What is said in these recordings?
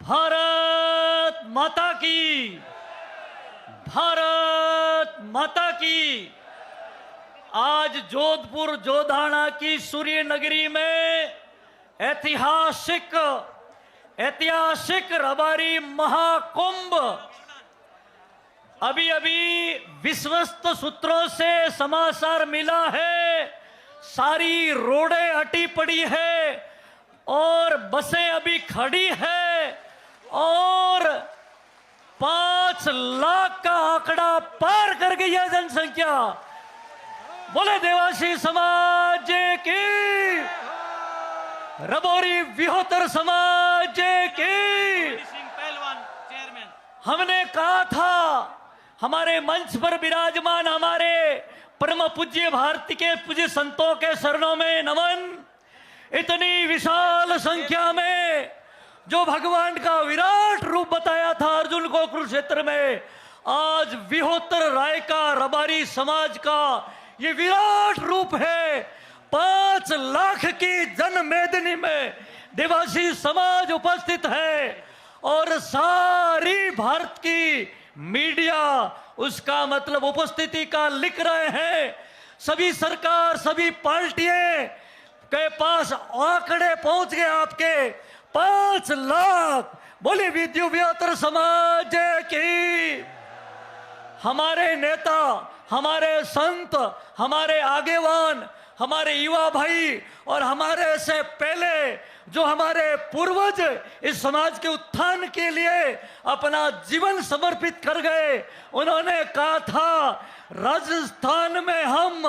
भारत माता की, भारत माता की। आज जोधपुर जोधाना की सूर्य नगरी में ऐतिहासिक रबारी महाकुंभ अभी अभी विश्वस्त सूत्रों से समाचार मिला है। सारी रोडें अटी पड़ी है और बसें अभी खड़ी है और 5 लाख का आंकड़ा पार कर गई है जनसंख्या। बोले देवासी समाज की, रबौरी विहोतर समाज की। हमने कहा था, हमारे मंच पर विराजमान हमारे परम पूज्य भारती के पूज्य संतों के शरणों में नमन। इतनी विशाल संख्या में जो भगवान का विराट रूप बताया था अर्जुन को कुरुक्षेत्र में, आज विहोतर राय का रबारी समाज का ये विराट रूप है। 5 लाख की जनमेदनी में देवासी समाज उपस्थित है और सारी भारत की मीडिया उसका मतलब उपस्थिति का लिख रहे हैं। सभी सरकार, सभी पार्टियां के पास आंकड़े पहुंच गए आपके 5 लाख। बोले विहोतर समाज की। हमारे नेता, हमारे संत, हमारे आगेवान, हमारे युवा भाई और हमारे से पहले जो हमारे पूर्वज इस समाज के उत्थान के लिए अपना जीवन समर्पित कर गए, उन्होंने कहा था राजस्थान में हम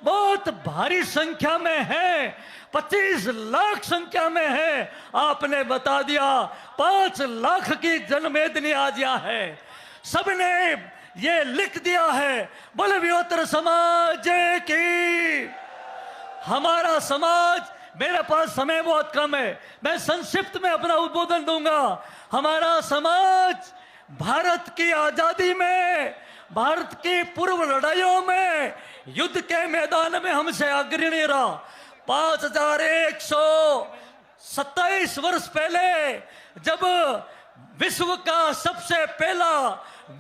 बहुत भारी संख्या में हैं, 25 लाख संख्या में है। आपने बता दिया 5 लाख की जनमेदनी आज यहाँ है। सबने ये लिख दिया है। बोले विहोतर समाज की। हमारा समाज, मेरे पास समय बहुत कम है, मैं संक्षिप्त में अपना उद्बोधन दूंगा। हमारा समाज भारत की आजादी में, भारत की पूर्व लड़ाइयों में, युद्ध के मैदान में हमसे अग्रणी रहा। 5127 वर्ष पहले जब विश्व का सबसे पहला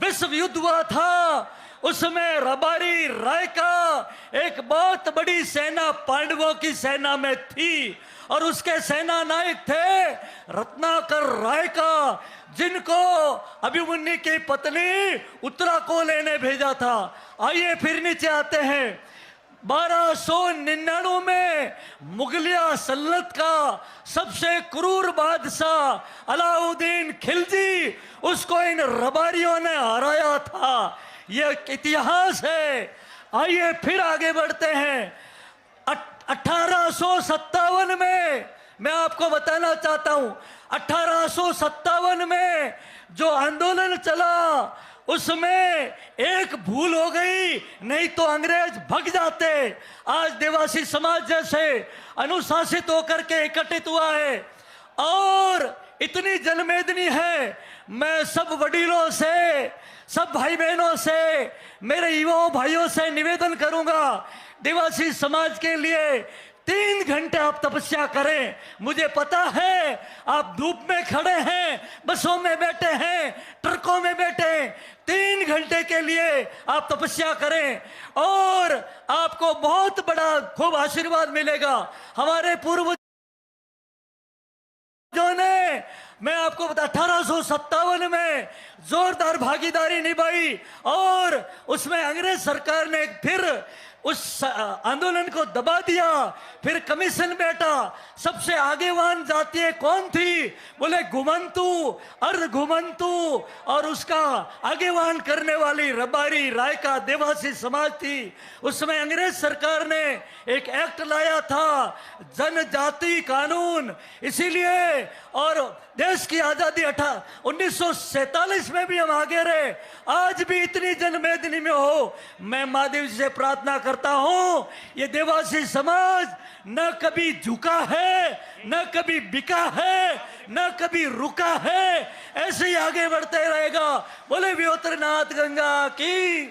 विश्व युद्ध हुआ था, उसमें रबारी राय का एक बहुत बड़ी सेना पांडवों की सेना में थी और उसके सेना नायक थे रत्नाकर राय का, जिनको अभिमन्यु की पत्नी उत्तरा को लेने भेजा था। आइए फिर नीचे आते हैं। 1299 में मुगलिया सल्तनत का सबसे क्रूर बादशाह अलाउद्दीन खिलजी, उसको इन रबारियों ने हराया था। यह इतिहास है। आइए फिर आगे बढ़ते हैं। 1857 में मैं आपको बताना चाहता हूं, 1857 में जो आंदोलन चला उसमें एक भूल हो गई, नहीं तो अंग्रेज भग जाते। आज देवासी समाज जैसे अनुशासित होकर के एकत्रित हुआ है और इतनी जनमेदनी है। मैं सब वडीलों से, सब भाई बहनों से, मेरे युवा भाइयों से निवेदन करूंगा, देवासी समाज के लिए 3 घंटे आप तपस्या करें। मुझे पता है आप धूप में खड़े हैं, बसों में बैठे हैं, ट्रकों में बैठे हैं। 3 घंटे के लिए आप तपस्या करें और आपको बहुत बड़ा खूब आशीर्वाद मिलेगा। हमारे पूर्वजों ने, मैं आपको बता, 1857 में जोरदार भागीदारी निभाई और उसमें अंग्रेज सरकार ने फिर उस आंदोलन को दबा दिया। फिर कमीशन बैठा। सबसे आगेवान जातियां कौन थी? बोले घुमंतु, अर्ध घुमंतु, और उसका आगेवान करने वाली रबारी राय का देवासी समाज थी। उसमें अंग्रेज सरकार ने एक एक्ट लाया था, जनजाति कानून। इसीलिए और देश की आजादी 1947 में भी हम आगे रहे। आज भी इतनी जनमेदनी में हो, मैं महादेव जी से प्रार्थना करता हूं, ये देवासी समाज न कभी झुका है, न कभी बिका है, न कभी रुका है, ऐसे ही आगे बढ़ते रहेगा। बोले विहोतर नाथ गंगा की।